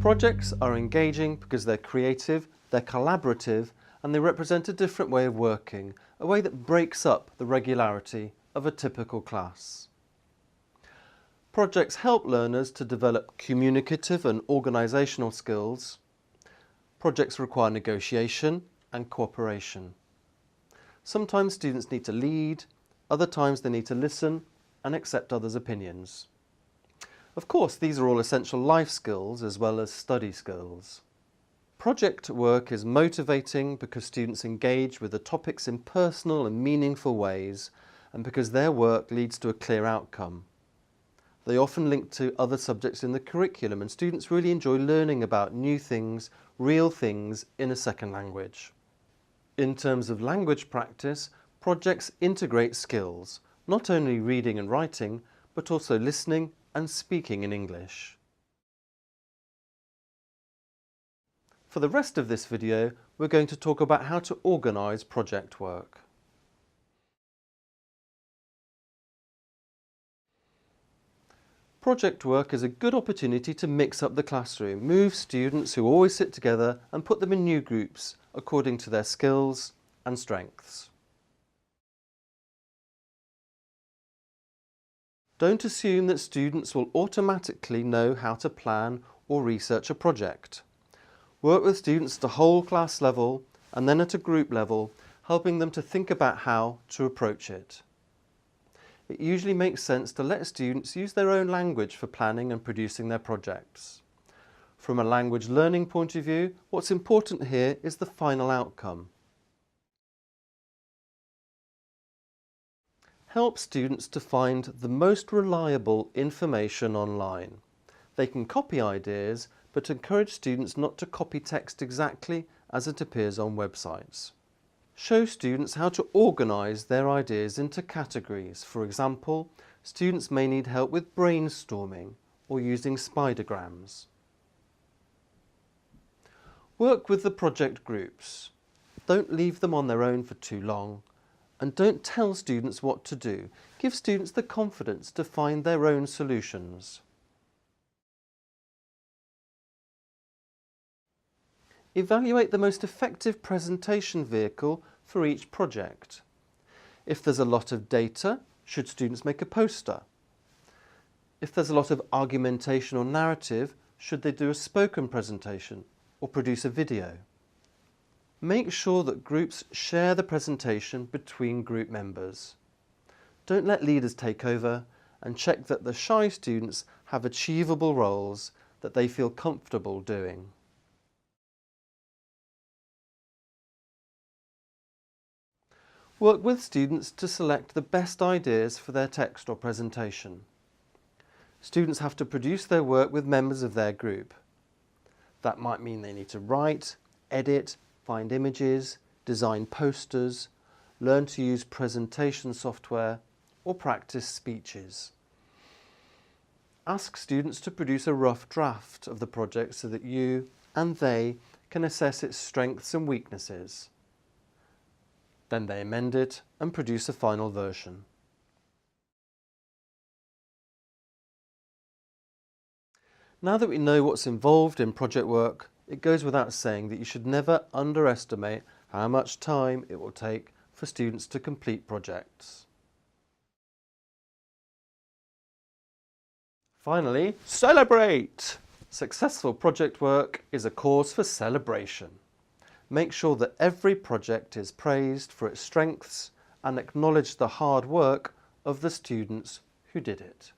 Projects are engaging because they're creative, they're collaborative, and they represent a different way of working, a way that breaks up the regularity of a typical class. Projects help learners to develop communicative and organisational skills. Projects require negotiation and cooperation. Sometimes students need to lead, other times they need to listen and accept others' opinions. Of course, these are all essential life skills as well as study skills. Project work is motivating because students engage with the topics in personal and meaningful ways, and because their work leads to a clear outcome. They often link to other subjects in the curriculum, and students really enjoy learning about new things, real things in a second language. In terms of language practice, projects integrate skills, not only reading and writing, but also listening and speaking in English. For the rest of this video, we're going to talk about how to organise project work. Project work is a good opportunity to mix up the classroom, move students who always sit together and put them in new groups according to their skills and strengths. Don't assume that students will automatically know how to plan or research a project. Work with students at a whole class level and then at a group level, helping them to think about how to approach it. It usually makes sense to let students use their own language for planning and producing their projects. From a language learning point of view, what's important here is the final outcome. Help students to find the most reliable information online. They can copy ideas, but encourage students not to copy text exactly as it appears on websites. Show students how to organise their ideas into categories. For example, students may need help with brainstorming or using spidergrams. Work with the project groups. Don't leave them on their own for too long, and don't tell students what to do. Give students the confidence to find their own solutions. Evaluate the most effective presentation vehicle for each project. If there's a lot of data, should students make a poster? If there's a lot of argumentation or narrative, should they do a spoken presentation or produce a video? Make sure that groups share the presentation between group members. Don't let leaders take over, and check that the shy students have achievable roles that they feel comfortable doing. Work with students to select the best ideas for their text or presentation. Students have to produce their work with members of their group. That might mean they need to write, edit, find images, design posters, learn to use presentation software, or practice speeches. Ask students to produce a rough draft of the project so that you and they can assess its strengths and weaknesses. Then they amend it and produce a final version. Now that we know what's involved in project work, it goes without saying that you should never underestimate how much time it will take for students to complete projects. Finally, celebrate! Successful project work is a cause for celebration. Make sure that every project is praised for its strengths and acknowledge the hard work of the students who did it.